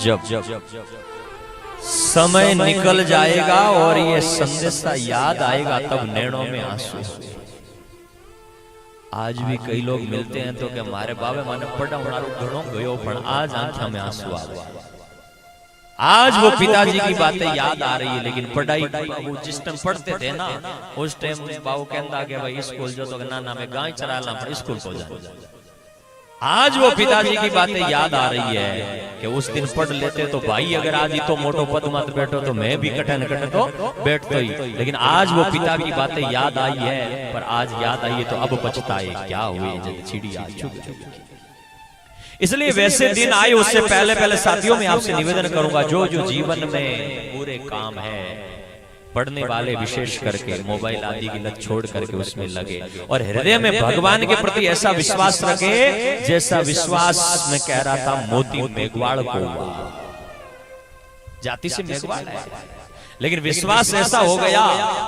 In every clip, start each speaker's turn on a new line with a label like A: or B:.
A: जब समय निकल जाएगा और ये संदेशा याद आएगा तब नैनों में आंसू। आज भी कई लोग मिलते हैं तो कि मारे बाबे माने पढ़ा घणो गयो पण आज आंखों में आंसू आ गए। आज वो पिताजी की बातें याद आ रही है, लेकिन पढ़ाई वो जिस टाइम पढ़ते थे ना उस टाइम बाबू कहता कि भाई स्कूल जो तो ना मैं गाय चराला पर स्कूल को जा। आज वो पिताजी की बातें याद आ रही है कि उस दिन पढ़ लेते तो भाई अगर आज ही तो मोटो पद मत बैठो तो मैं भी कटे न कटे तो बैठतो ही। लेकिन आज वो पिता की बातें याद आई है, पर आज याद आई है तो अब पछताए क्या हुए जब चिड़िया चुग चुग। इसलिए वैसे दिन आए उससे पहले साथियों में आपसे निवेदन करूंगा, जो जो जीवन में पूरे काम है पढ़ने वाले विशेष करके मोबाइल आदि की लत छोड़ करके उसमें लगे और हृदय में भगवान के प्रति ऐसा विश्वास रखे जैसा विश्वास में कह रहा था मोती मेघवाड़ को। जाति से मेघवाड़ है, लेकिन विश्वास ऐसा हो गया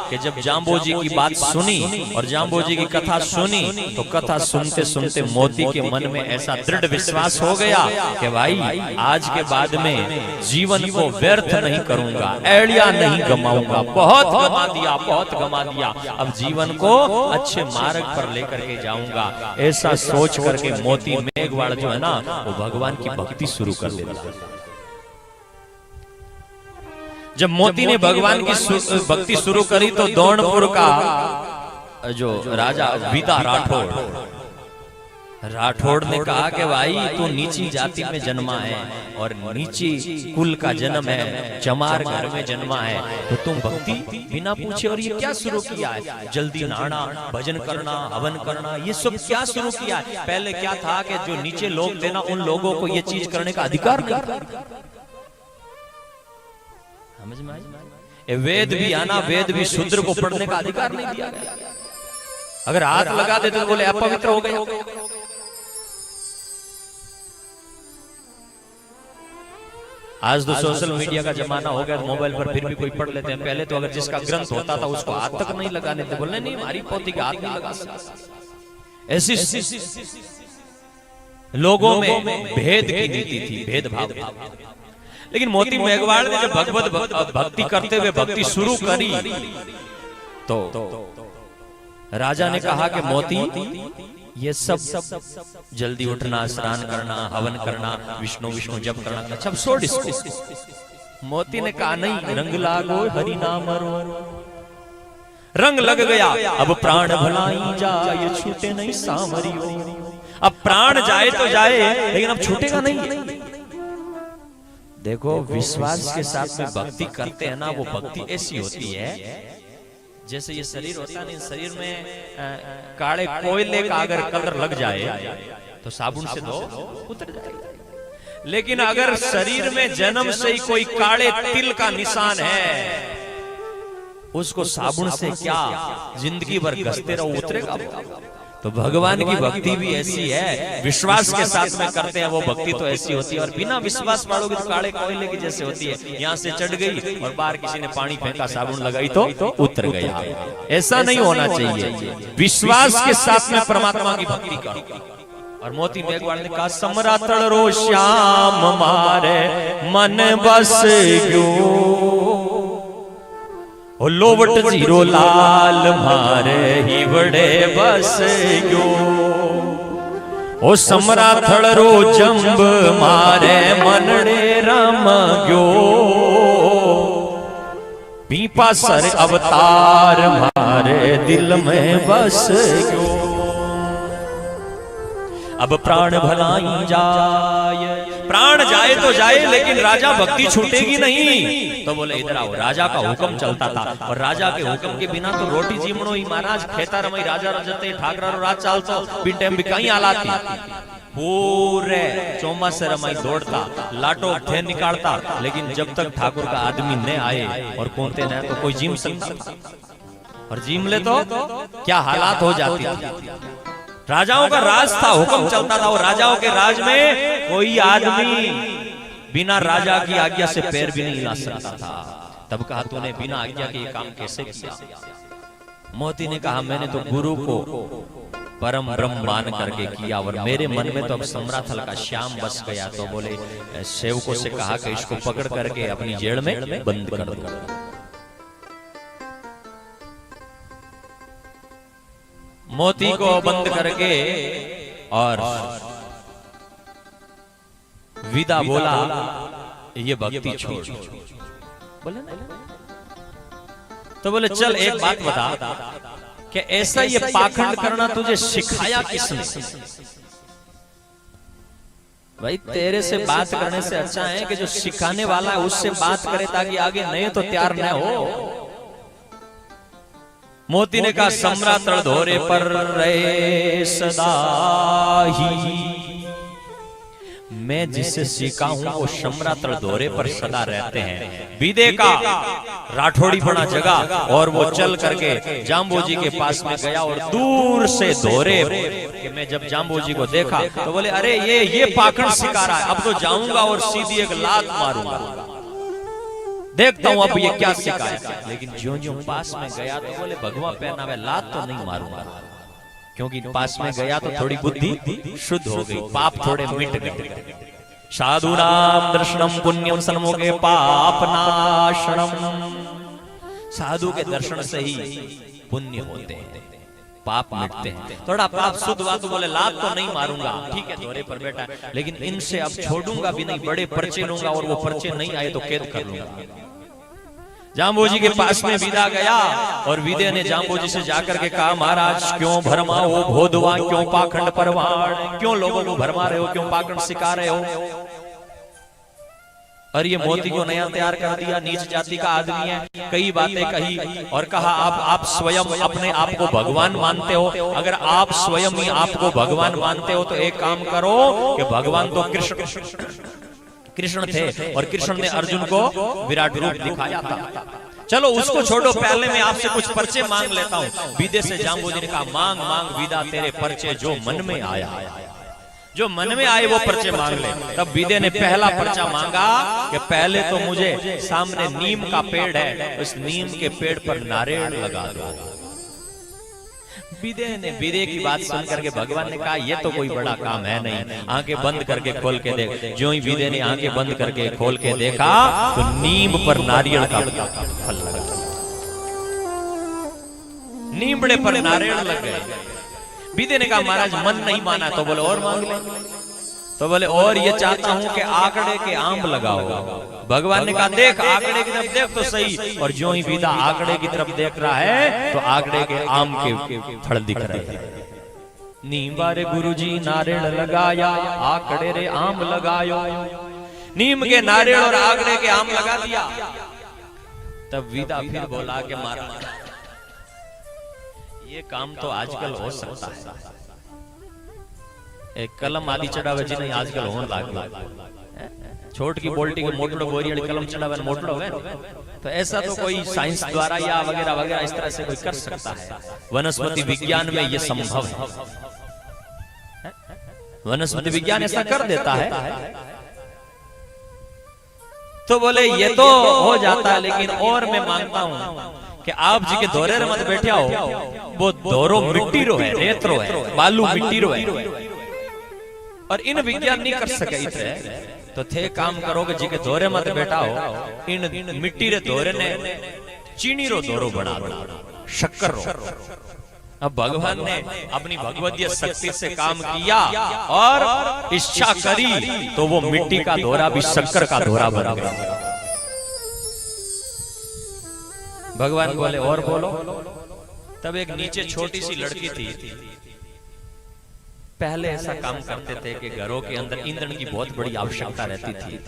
A: कि जब जाम्बोजी की बात सुनी और जाम्बोजी की कथा सुनी तो कथा सुनते सुनते मोती के मन में ऐसा दृढ़ विश्वास हो गया कि भाई आज के बाद में जीवन को व्यर्थ नहीं करूंगा, एड़िया नहीं गमाऊंगा। बहुत गमा दिया, अब जीवन को अच्छे मार्ग पर लेकर के जाऊंगा। ऐसा सोच करके मोती मेघवाड़ जो है ना वो भगवान की भक्ति शुरू कर देता। जब मोती ने भगवान की भक्ति शुरू करी तो दौड़पुर का जो राजा विदा राठौड़ ने कहा कि भाई तू नीची जाति में जन्मा है और नीची कुल का जन्म है, चमार घर में जन्मा है, तो तुम भक्ति बिना पूछे और ये क्या शुरू किया है? जल्दी नहाना, भजन करना, हवन करना, ये सब क्या शुरू किया है? पहले क्या था कि जो नीचे लोग थे ना उन लोगों को ये चीज करने का अधिकार नहीं था। समझ में आई? वेद भी आना, वेद भी शूद्र को पढ़ने का अधिकार नहीं दिया गया। अगर हाथ लगा देते तो बोले अपवित्र हो गए। आज तो सोशल मीडिया का जमाना हो गया, मोबाइल पर फिर भी कोई पढ़ लेते हैं। पहले तो अगर जिसका ग्रंथ होता था उसको हाथ तक नहीं लगाने थे, बोलने नहीं हमारी पोथी का हाथ नहीं लगा सकता। ऐसी लोगों में भेद की नीति थी, भेदभाव था। लेकिन मोती मेघवाड़ ने जब भगवत भक्ति करते हुए भक्ति शुरू करी तो राजा ने कहा कि मोती ये सब जल्दी उठना, स्नान करना, हवन करना, विष्णु विष्णु जप करना, सब छोड़ इसको। मोती ने कहा नहीं, रंग लागो हरि नाम रो। रंग लग गया, अब प्राण भलाई जाए छूटे नहीं सांवरियो। अब प्राण जाए तो जाए लेकिन अब छूटेगा नहीं। देखो विश्वास के साथ में भक्ति करते हैं ना, वो भक्ति ऐसी होती है जैसे ये शरीर होता है, शरीर में काले कोयले का अगर कलर लग जाए तो साबुन से धो उतर जाएगा। लेकिन अगर शरीर में जन्म से ही कोई काले तिल का निशान है, उसको साबुन से क्या जिंदगी भर घसते रहो, उतरेगा। तो भगवान की भक्ति भी ऐसी है, विश्वास के साथ में करते हैं वो भक्ति तो ऐसी होती है। और बिना विश्वास वालों की काले कोयले की जैसे होती है, यहाँ से चढ़ गई और बाहर किसी ने पानी फेंका, साबुन लगाई तो उतर गया। ऐसा नहीं होना चाहिए, विश्वास के साथ में परमात्मा की भक्ति करो। और मोती मेघवाड़ ने कहा समरातड़ रो श्याम मारे मन बस गयो, ओ लोवट जीरो लाल मारे ही बड़े बस गयो। ओ समराथड़ रो जंब मारे मनड़े रम गयो, पीपा सर अवतार मारे दिल में बस गयो। अब प्राण भलाई जाए, प्राण जाए तो जाए लेकिन राजा भक्ति छूटेगी नहीं। तो बोले इधर आओ, राजा का हुक्म चलता था और राजा के हुक्म के बिना तो रोटी जीमणो ही महाराज खेता रमई राजा रजते ठाकरा रो राज चालतो बिन टाइम भी कहीं आलाती। पूरे चौमासे रमई दौड़ता, लाटो थे निकालता, लेकिन जब तक ठाकुर का आदमी न आए और कोंते न तो कोई जीम सकता था, और जीम ले तो क्या हालात हो जाती। राजाओं का राज था, हुक्म चलता था, और राजाओं के राज में कोई आदमी बिना राजा की आज्ञा से पैर भी नहीं ला सकता था। तब कहा तूने बिना आज्ञा के ये काम कैसे किया? मोती ने कहा मैंने तो गुरु को परम ब्रह्म मान करके किया। और मेरे मन में तो अब सम्राथल का श्याम बस गया। तो बोले सेवकों से कहा कि इसको पकड़ करके अपनी जेल में बंद कर दो। मोती को बंद करके और विदा बोला, ये भक्ति छोड़। बोले तो बोले चल एक बात बता कि ऐसा ये पाखंड करना तुझे सिखाया किसने? भाई तेरे से बात करने से अच्छा है कि जो सिखाने वाला है उससे बात करे ताकि आगे नहीं तो तैयार न हो। मोती ने कहा सम्राट तड़धोरे पर रहे सदा ही, मैं जिससे सीखा हूं वो सम्राट तड़धोरे पर सदा रहते हैं। विदे का राठौड़ी बना जगह और वो चल करके जाम्बोजी के पास में गया और दूर से धोरे कि मैं जब जाम्बोजी को देखा तो बोले अरे ये पाखंड सिखा रहा है, अब तो जाऊंगा और सीधी एक लात मारूंगा, देखता हूं अब ये क्या सिखाया। लेकिन ज्यों पास में गया तो बोले भगवा पहना मैं लात तो नहीं मारूंगा, क्योंकि पास में गया तो थोड़ी बुद्धि शुद्ध हो गई, पाप थोड़े मिट गए। साधु नाम दर्शनम पुण्यम सन्मुखे पाप नाशनम, साधु के दर्शन से ही पुण्य होते हैं, पाप मिटते हैं। थोड़ा पाप शुद्ध हुआ तो बोले लात तो नहीं मारूंगा, ठीक है दौरे पर बैठा, लेकिन इनसे अब छोड़ूंगा भी नहीं, बड़े पर्चे लूंगा और वो पर्चे नहीं आए तो कैद कर लूंगा। जाम्बोजी के पास में विदा गया और विदे ने जाम्बोजी से जाकर के कहा महाराज क्यों भरमा हो भोदवा, क्यों पाखंड परवाण, क्यों लोगों को भरमा रहे हो, क्यों पाखंड सिखा रहे हो? और ये मोती को नया तैयार कर दिया, नीच जाति का आदमी है, कई बातें कही और कहा आप स्वयं अपने आप को भगवान मानते हो, अगर आप स्वयं ही आपको भगवान मानते हो तो एक काम करो कि भगवान तो कृष्ण थे और कृष्ण ने अर्जुन को विराट रूप दिखाया था। चलो उसको छोड़ो, पहले मैं आपसे कुछ पर्चे मांग लेता हूँ। विदे से जाम्बोजी ने कहा मांग मांग विदा तेरे पर्चे, जो मन में आया, जो मन में आए वो पर्चे मांग ले। तब विदे ने पहला पर्चा मांगा कि पहले तो मुझे सामने नीम का पेड़ है, उस नीम के पेड़ पर नारियल लगा दो। विदे की बात सुन करके भगवान ने कहा ये तो कोई बड़ा काम है नहीं, आंखें बंद करके खोल के देख। जो ही विदे ने आंखें बंद करके खोल के देखा तो नीम पर नारियल का फल लगा, नीमड़े पर नारियल लग गए। विदे ने कहा महाराज मन नहीं माना तो बोले और मांग ले, तो बोले और ये चाहता हूं कि आंकड़े के आम लगाओ। भगवान ने कहा देख आंकड़े की तरफ देख तो सही, और जो ही विदा आंकड़े की तरफ देख रहा है तो आंकड़े के आम के फल दिख रहे हैं। नीम बारे गुरुजी नारियल लगाया, आंकड़े रे आम लगायो। नीम के नारियल और आंकड़े के आम लगा दिया। तब विदा फिर बोला कि महाराज ये काम तो आजकल हो सकता है, एक कलम आदि चढ़ावे जी नहीं आजकल होने लगा, छोट की बोल्टी के मोटड़ो बोरियड़ कलम चढ़ावे मोटड़ो है, तो ऐसा तो कोई साइंस द्वारा या वगैरह वगैरह इस तरह से कोई कर सकता है। वनस्पति विज्ञान में ये संभव है, वनस्पति विज्ञान ऐसा कर देता है। तो बोले ये तो हो जाता है, लेकिन और मैं मानता हूं कि आप जी के दौरे मत बैठे हो, वो दौरो मिट्टी रो है, रेत रो है, बालू मिट्टी रो है, और इन विज्ञान नहीं कर सके इतने, तो थे काम करोगे जी के दौरे मत बैठा हो, इन मिट्टी रे दौरे ने चीनी रो दौरो बना दो, शक्कर रो। अब भगवान ने अपनी भगवदीय शक्ति से काम किया और इच्छा करी तो वो मिट्टी का दौरा भी शक्कर का दौरा बना गया। भगवान बोले और बोलो। तब एक नीचे छोटी सी लड़की थी, पहले ऐसा काम करते थे कि घरों के अंदर ईंधन की बहुत बड़ी आवश्यकता रहती थी,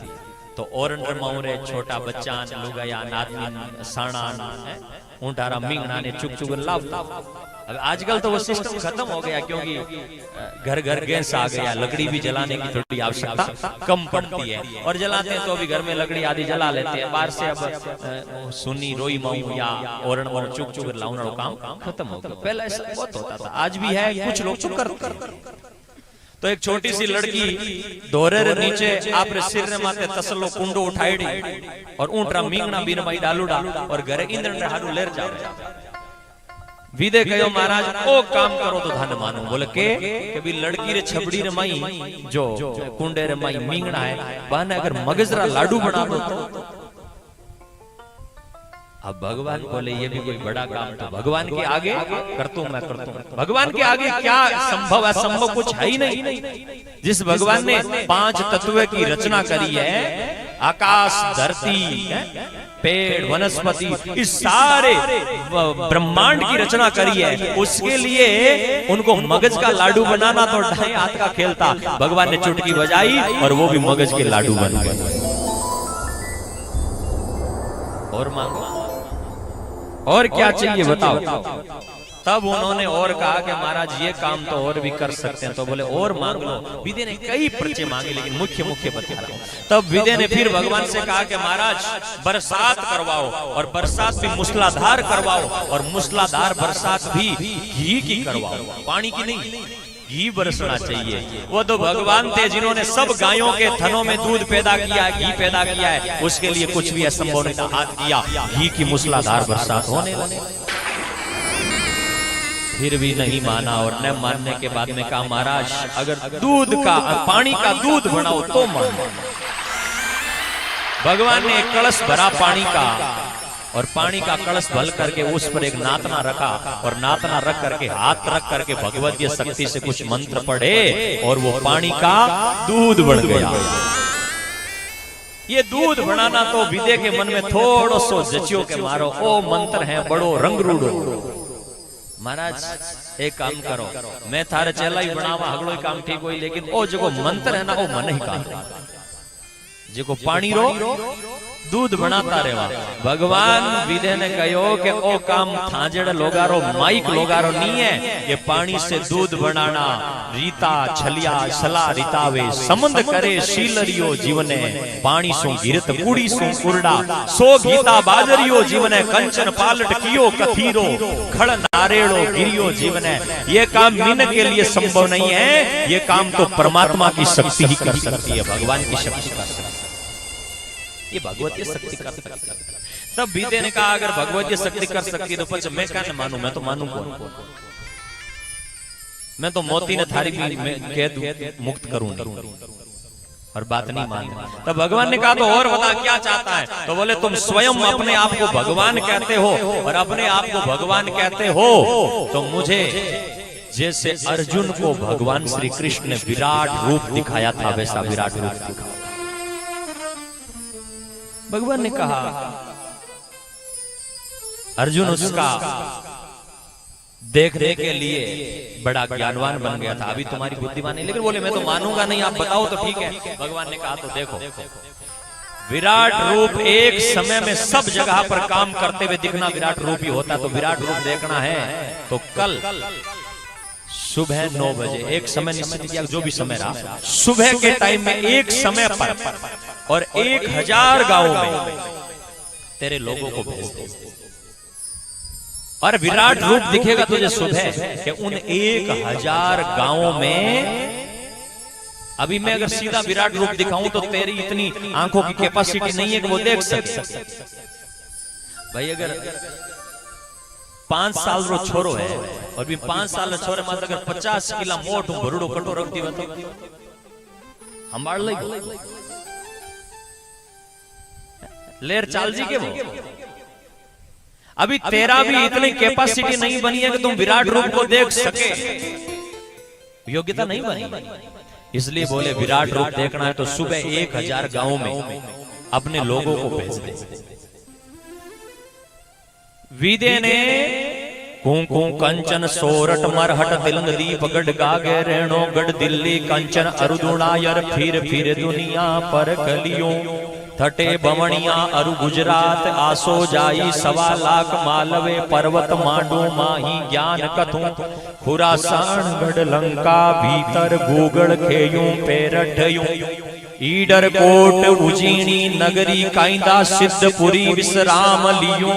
A: तो और माउरे छोटा बच्चा लुगाया नादमी साणान ऊंटारा मिंगना ने चुक चुक लावता। अब आजकल तो वो सिस्टम खत्म हो गया, क्योंकि घर घर गैस आ गया, लकड़ी भी जलाने की थोड़ी आवश्यकता कम पड़ती है, और जलाते हैं तो अभी घर में लकड़ी आदि जला लेते हैं। बाहर से अब सुनी रोई माऊ या ओरण और चुक चुक लाउना काम खत्म हो गया। पहले ऐसा बहुत होता था, आज भी है, कुछ लोग चुप करते। तो एक छोटी सी लड़की दोरे रे नीचे आपरे सिर रे माथे तसलो कुंडो उठाईडी और ऊंटरा मींगना बीन माई डालूडा और घरे इंद्रन रे हाडू लेर जावे। विदे कहो महाराज ओ काम करो तो धन मानो। बोले के भी लड़की रे छबड़ी रे माई जो कुंडे रे माई मींगना है बाने अगर मगजरा लाडू बना दो तो। अब भगवान बोले ये भी कोई बड़ा काम था, भगवान के आगे करता हूं मैं करता हूं। भगवान के आगे क्या संभव है? संभव कुछ है ही नहीं। जिस भगवान ने 5 तत्व की रचना करी है, आकाश धरती पेड़ वनस्पति इस सारे ब्रह्मांड की रचना करी है, उसके लिए उनको मगज का लाडू बनाना तो 2.5 हाथ का खेल था। भगवान ने चुटकी बजाई और वो भी मगज के लाडू बन गए। और मांगो और क्या चाहिए बताओ। तब उन्होंने और कहा कि महाराज ये काम तो और भी कर सकते हैं। तो बोले और मांग लो। विदे ने कई पर्चे मांगे लेकिन मुख्य बता रहा हूं। तब विदे ने फिर भगवान से कहा कि महाराज बरसात करवाओ और बरसात भी मूसलाधार करवाओ और मूसलाधार बरसात भी घी की करवाओ, पानी की नहीं, घी बरसना चाहिए। वो तो भगवान थे जिन्होंने सब गायों के थनों में दूध पैदा किया है, घी पैदा किया है। उसके लिए कुछ भी असंभव नहीं था, हाथ किया, घी की मूसलाधार बरसात होने लगी। फिर भी नहीं माना और न मानने के बाद में कहा महाराज अगर दूध का पानी का दूध बनाओ तो मानो। भगवान ने एक कलश भरा पानी का और पानी का कलश भर करके उस पर एक नातना रखा और नातना रख करके हाथ रख करके भगवतीय शक्ति से कुछ मंत्र पढ़े और वो पानी का दूध बन गया। ये दूध बनाना तो विदे के मन में थोड़ो सो जचियो के मारो ओ मंत्र है बड़ो रंगरूड़ो। महाराज एक काम करो, मैं थारे चेला ही बनावा हगलो ही काम ठीक होई, लेकिन ओ जो मंत्र है ना वो मन ही काम जो पानी रो दूध बनाता रेवा। भगवान विदे ने कहो कि ओ काम थाजड़ लोगारो माइक लोगारो नहीं है, ये पानी से दूध बनाना रीता छलिया सला रितावे संबंध करे शीलरियो जीवने पानी सो गिरत कूड़ी सो कुरडा सो गीता बाजरियो जीवने कंचन पालट कियो कथीरो खड़ नारेड़ो गिरियो जीवने। ये काम मीन के लिए संभव नहीं है, ये काम तो परमात्मा की शक्ति ही कर सकती है, भगवान की शक्ति कर सकती है, ये भगवतीय शक्ति कर सकती है। तब विदे ने कहा अगर भगवतीय शक्ति कर सकती है तो पच मैं क्या मानू, मैं तो मानू कौन, मैं तो मोती ने थारी भी कैद मुक्त करूंगा और बात नहीं मान। तब भगवान ने कहा तो और बता क्या चाहता है। तो बोले तुम स्वयं अपने आप को भगवान कहते हो और अपने आप को भगवान कहते हो तो मुझे जैसे अर्जुन को भगवान श्री कृष्ण ने विराट रूप दिखाया था वैसा विराट रूप दिखाओ। भगवान ने कहा अर्जुन उसका देखने के लिए बड़ा ज्ञानवान बन गया था, अभी तुम्हारी बुद्धिमान नहीं। लेकिन बोले मैं तो मानूंगा नहीं, आप बताओ तो ठीक है। भगवान ने कहा तो देखो विराट रूप एक समय में सब जगह पर काम करते हुए दिखना विराट रूप ही होता। तो विराट रूप देखना है तो कल सुबह 9 बजे एक समय निश्चित किया, जो भी समय रहा सुबह के टाइम में एक समय पर और 1000 गांवों में तेरे लोगों को भेज दे और विराट रूप दिखेगा तुझे सुबह कि उन 1000 गांवों में। अभी मैं अगर सीधा विराट रूप दिखाऊं तो तेरी इतनी आंखों की कैपेसिटी नहीं है कि वो देख सके। भाई अगर 5 साल रो छोरो है और भी 5 साल रो छोरे मात्र अगर 50 किला मोट भरूड़ो कटो रख दी तो हमार लई लेर चाल जी के वो अभी तेरा भी इतनी कैपेसिटी नहीं बनी है कि तुम विराट रूप को देख सके, योग्यता नहीं बनी। इसलिए बोले विराट रूप देखना है तो सुबह 1000 गांवों में अपने लोगों को भेज दे। विदे ने कुंकु कंचन सोरठ मरहट तिलंग दीप गढ़ गागे रेणो गढ़ दिल्ली कंचन अरुदुणायर फिर दुनिया पर कलियों थटे बमणिया अरु गुजरात आसो जाई 1.25 लाख मालवे पर्वत मांडू माही ज्ञान कथू खुरासान गढ़ लंका भीतर गूगल खेयूं पेरठयूं ईडर कोट उजीणी नगरी काइंदा सिद्धपुरी विश्राम लियो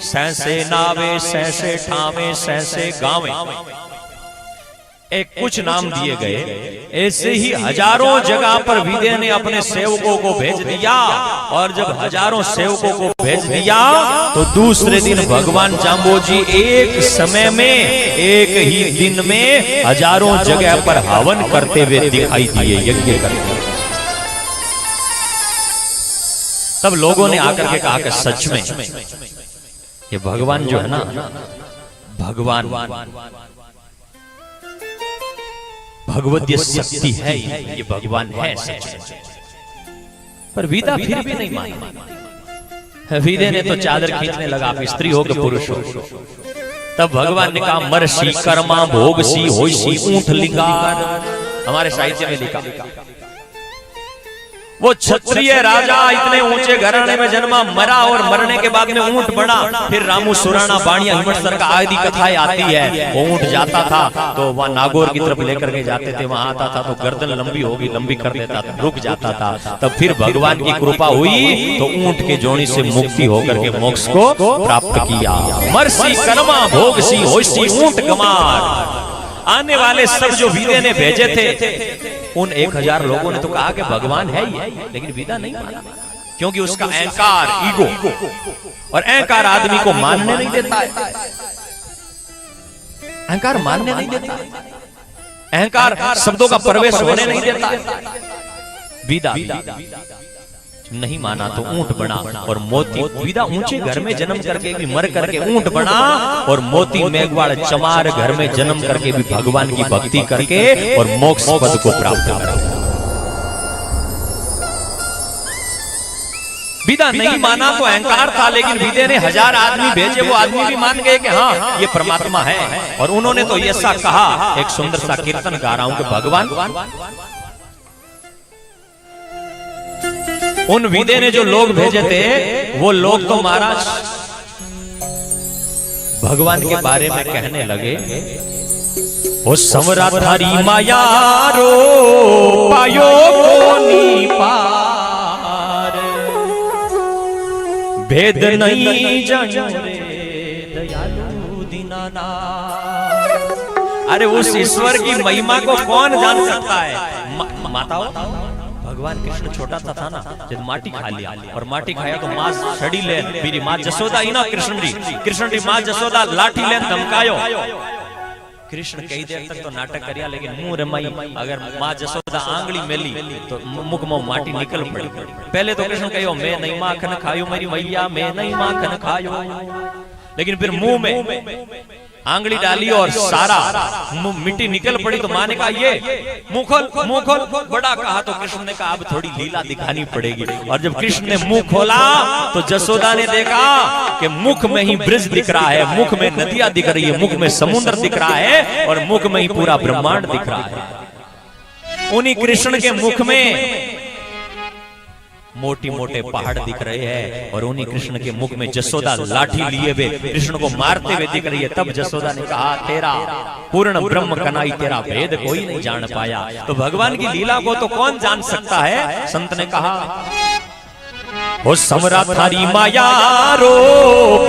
A: सैसे नावे सैसे ठावे सैसे गावे। एक कुछ नाम दिए गए। ऐसे ही हजारों जगह पर विदे ने अपने सेवकों को भेज दिया, और जब हजारों सेवकों को भेज दिया तो दूसरे दिन भगवान जाम्बोजी एक समय में, एक ही दिन में हजारों जगह पर हवन करते हुए दिखाई दिए, यज्ञ करते। तब लोगों ने आकर के कहा कि सच में ये भगवान जो है ना, भगवान भगवतीय शक्ति है, ये भगवान है सच में। पर विदा फिर भी नहीं माना। विदे ने तो चादर खींचने लगा, आप स्त्री हो कि पुरुष हो। तब भगवान ने कहा मरसी कर्मा भोगसी होइसी ऊंट लिंगार। हमारे साहित्य में लिखा वो क्षत्रिय राजा इतने ऊंचे घराने में जन्मा, मरा और मरने के बाद में ऊंट बना। फिर रामू सुराना बाणिया हिम्मतसर का आदि कथाएं आती है। वो ऊंट जाता था तो वहां नागौर की तरफ लेकर के जाते थे, वहां आता था तो गर्दन लंबी होगी, लंबी कर देता था, रुक जाता था। तब फिर भगवान की कृपा हुई तो ऊंट के जोनी से मुक्ति होकर के मोक्ष को प्राप्त किया। मरसी कर्मा भोगसी होइसी ऊंट गमार। आने वाले सब जो विदे ने भेजे थे उन 1000 लोगों ने तो कहा कि भगवान है ही, लेकिन विदा नहीं माना, क्योंकि उसका अहंकार, ईगो, और अहंकार आदमी को मानने नहीं देता है। अहंकार मानने नहीं देता, अहंकार शब्दों का प्रवेश होने नहीं देता। विदा नहीं माना तो ऊंट बना और मोती। विदा ऊंचे घर में जन्म करके भी मर करके ऊंट बना, और मोती मेघवाड़ चमार घर में जन्म करके भी भगवान की भक्ति करके और मोक्ष पद को प्राप्त करा। विदा नहीं माना तो अहंकार था, लेकिन विदे ने 1000 आदमी भेजे, वो आदमी भी मान गए कि हाँ ये परमात्मा है। और उन्होंने तो ऐसा कहा, एक सुंदर सा कीर्तन गा रहा हूं कि भगवान, उन विदे ने जो लोग भेजे थे वो लोग तो महाराज भगवान के बारे में कहने लगे, ओ समरा थारी माया रो पायो कोनी पार, भेद नहीं जानो रे दयालु दीनानाथ। अरे उस ईश्वर की महिमा को कौन जान सकता है। माताओं, भगवान कृष्ण छोटा सा था ना, जब माटी खा लिया और माटी खाया तो मां छड़ी ले मेरी मां जसोदा ही ना, कृष्ण री मां जसोदा लाठी ले धमकायो। कृष्ण कई देर तक तो नाटक करिया, लेकिन मुंह रमाई। अगर मां जसोदा आंगली मेली तो मुख में माटी निकल पड़ी। पहले तो कृष्ण कहो मैं नहीं माखन खायो मेरी मैया, मैं नहीं माखन खायो, लेकिन फिर मुंह में आंगली डाली और सारा मिट्टी निकल पड़ी। तो मां ने कहा ये मुंह खोल, बड़ा कहा तो कृष्ण ने कहा अब थोड़ी लीला दिखानी पड़ेगी। और जब कृष्ण ने मुंह खोला तो जसोदा ने देखा कि मुख में ही ब्रज दिख रहा है, मुख में नदियां दिख रही है, मुख में समुद्र दिख रहा है, और मुख में ही पूरा ब्रह्मांड दिख रहा है। उन्हीं कृष्ण के मुख में मोटी मोटे पहाड़ दिख रहे हैं, और उन्हीं कृष्ण के मुख में जसोदा लाठी लिए हुए कृष्ण को मारते हुए दिख रही है। तब जसोदा ने कहा तेरा पूर्ण ब्रह्म कनाई, तेरा भेद कोई नहीं जान पाया। तो भगवान की लीला को तो कौन जान सकता है। संत ने कहा ओ समरा थारी माया रो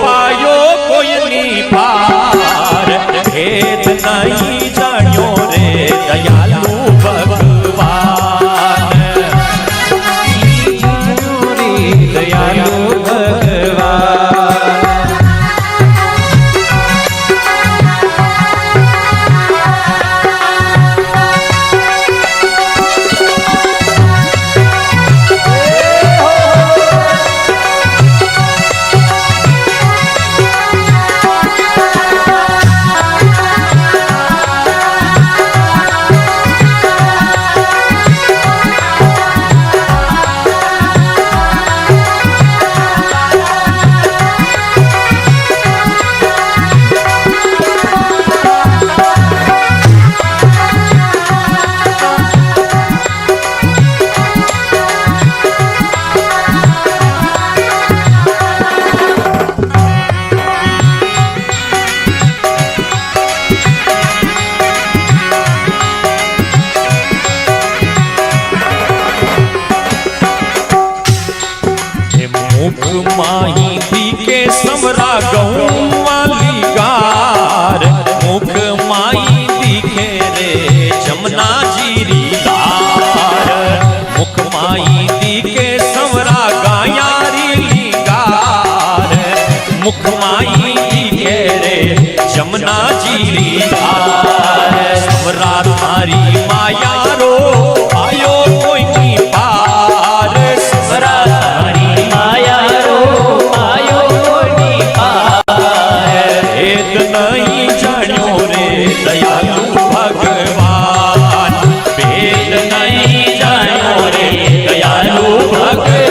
A: पायो कोई नहीं पार, भेद नहीं जानियो रे दयालु भगवान, दयालु भगवान। माही पीके समरा गऊ वाली गार, मुख माई दिखे रे मुख माई दिखे रे जमुना जी धार समरा थारी माया रो आयो कोई नहीं पार समरा थारी माया रो आयो कोई नहीं पार भेद नहीं जानो रे दयालु भगवान भेद नहीं जानो रे दयालु भगवान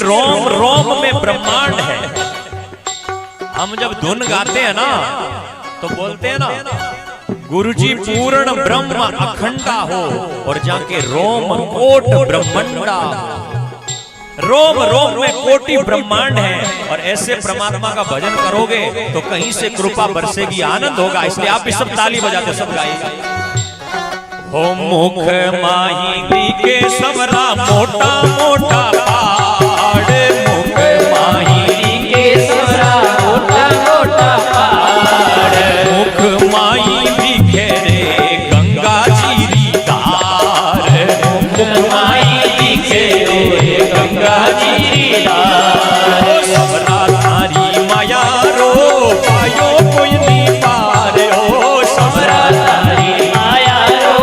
A: रोम रोम में ब्रह्मांड है। हम जब धुन गाते हैं ना तो बोलते हैं ना गुरुजी पूर्ण ब्रह्म अखंडा हो और जाके रोम कोट ब्रह्मंडा। रोम रोम में कोटि ब्रह्मांड है और ऐसे परमात्मा का भजन करोगे तो कहीं से कृपा बरसेगी, आनंद होगा। इसलिए आप भी सब ताली बजाते सब गाइएगा। हो मुख माही के समरा मोटा मोटा मुख माई दिखे रे गंगा जी धार मुख माई दिखे रे गंगा जी धार समरा थारी माया रो पायो कोई नहीं पार हो समरा थारी माया रो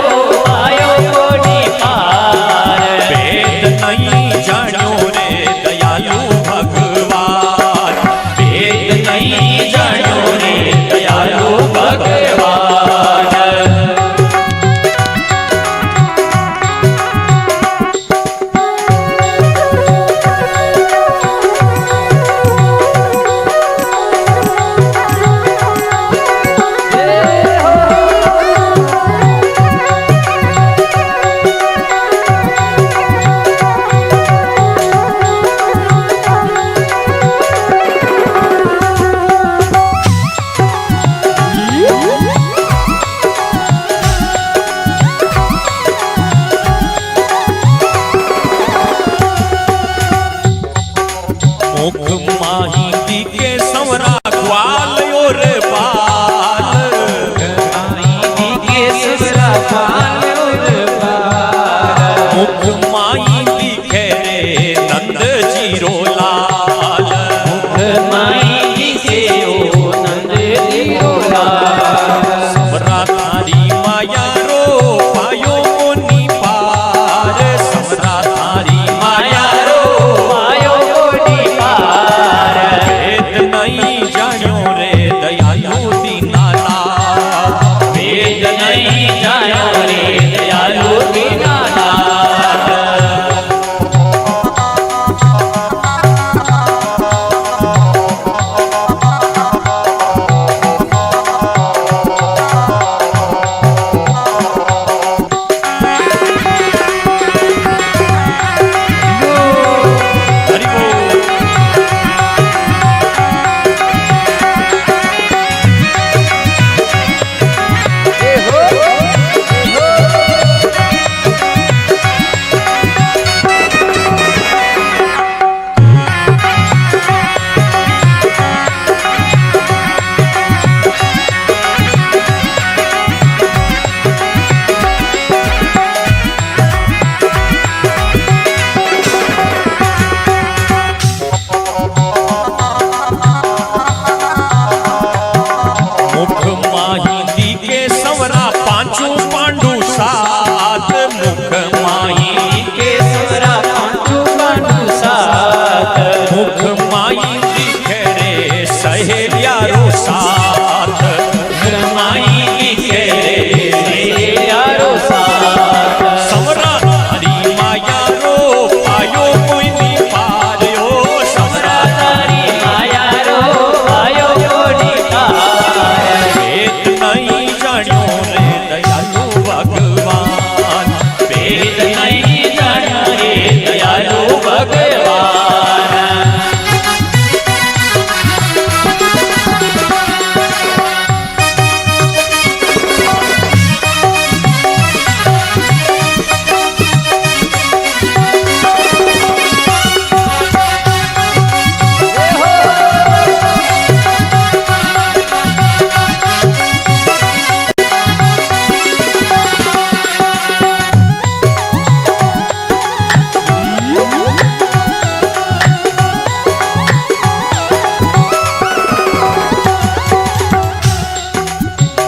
A: पायो कोई नहीं पार भेद नहीं जानो रे दयालु भगवान भेद नहीं जानो रे दयालु भगवान। मुख माही दी के संवरा ग्वाल और बाल माही के संवरा ग्वाल और बाल मुख माही दिखे रे नंद जी रो लाल मुख माही दिखे ओ नंद जी रो लाल समरा थारी माया रो पायो कोनी पार समरा थारी माया रो पायो कोनी पार भेद नहीं जानो रे दयालु दीनानाथ भेद नहीं जानो रे दयालु दीनानाथ।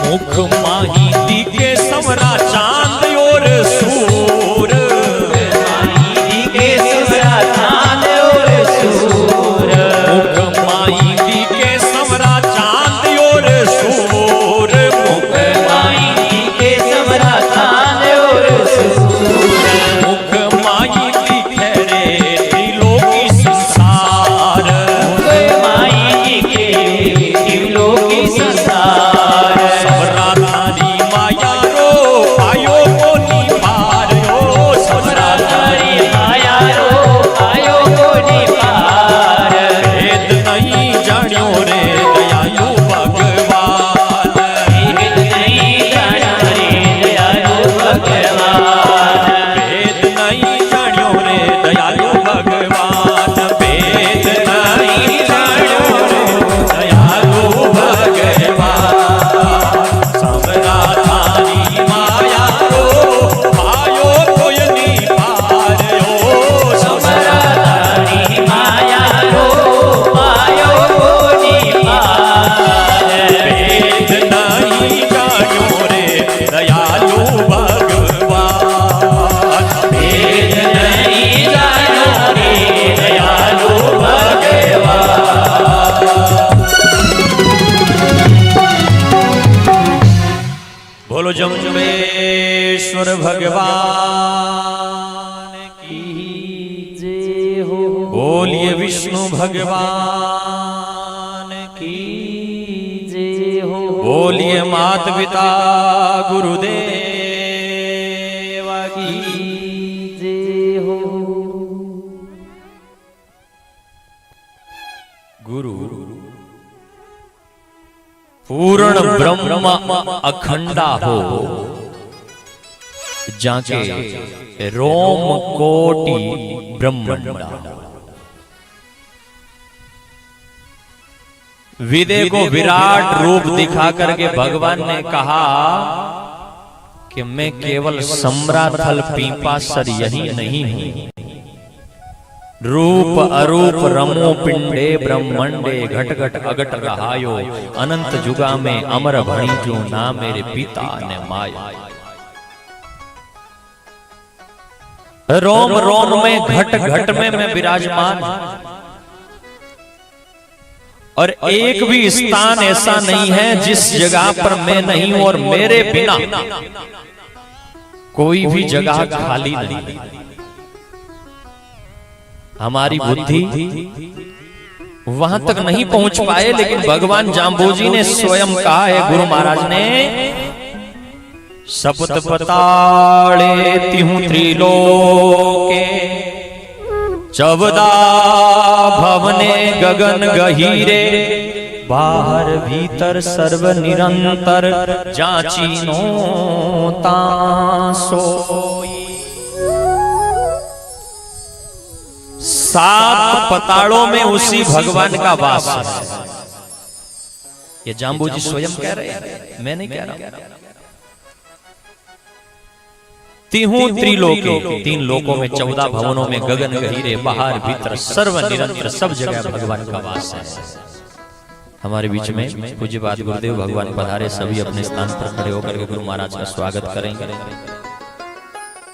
A: मुख माही दिखे समरा चांद और सूर,
B: माही दिखे समरा चांद और सूर,
A: मुख माही दिखे समरा चांद और सूर,
B: मुख माही दिखे समरा चांद और सूर,
A: मुख माही दिखे रे त्रिलोकी संसार,
B: मुख माही दिखे त्रिलोकी संसार,
A: समरा तारी माया रो आयो कोनी पार रो,
B: समरा तारी माया रो आयो कोनी पार,
A: भेद नहीं जान्यो रे दयालु भगवान,
B: भेद नहीं जान्यो रे दयालु भगवान,
A: भेद नहीं जान्यो रे दयालु भगवान, भेद नहीं जान्यो रे दयालु भगवान, समरा थारी माया रो आयो कोयनी पार यो,
B: समरा तारी माया रो आयो कोनी पार,
A: भेद नहीं जान्यो रे दयालु भगवान,
B: भेद नहीं जान्यो रे दयालु भगवान।
A: बोलो जम्बेश्वर भगवान की,
B: जय हो,
A: बोलिए विष्णु भगवान की,
B: जय हो,
A: बोलिए मात पिता गुरुदेव की,
B: जय हो।
A: गुरु पूर्ण ब्रह्म अखंडा हो, जाके रोम कोटि ब्रह्मंडा, विदे को विराट रूप दिखा करके भगवान ने कहा कि मैं केवल सम्राथल पीपासर यही नहीं हूं, रूप अरूप रमो पिंडे ब्रह्मंडे घट घट अगट रहायो, अनंत जुगा में अमर भणी जो ना मेरे पिता ने माया, रोम रोम में घट घट में मैं विराजमान, और एक भी स्थान ऐसा नहीं है जिस जगह पर मैं नहीं हूं, और मेरे बिना कोई भी जगह खाली नहीं। हमारी बुद्धि वहां तक नहीं पहुंच पाए, लेकिन भगवान जाम्बोजी ने स्वयं कहा है, गुरु महाराज ने, सपत पताड़े तिहु त्रिलोके, चवदा भवने गगन गहीरे, बाहर भीतर सर्व निरंतर, जाचीनो तासोई। 7 पताड़ों में उसी भगवान का वास है। ये जाम्बूजी स्वयं कह रहे हैं, मैं नहीं कह रहा। तिहु त्रिलोके, 3 लोकों में, 14 भवनों में, गगन गहीरे, बाहर भीतर सर्व निरंतर, सब जगह भगवान का वास है। हमारे बीच में पूज्य बात गुरुदेव भगवान पधारे, सभी अपने स्थान पर खड़े होकर के गुरु महाराज का स्वागत करेंगे।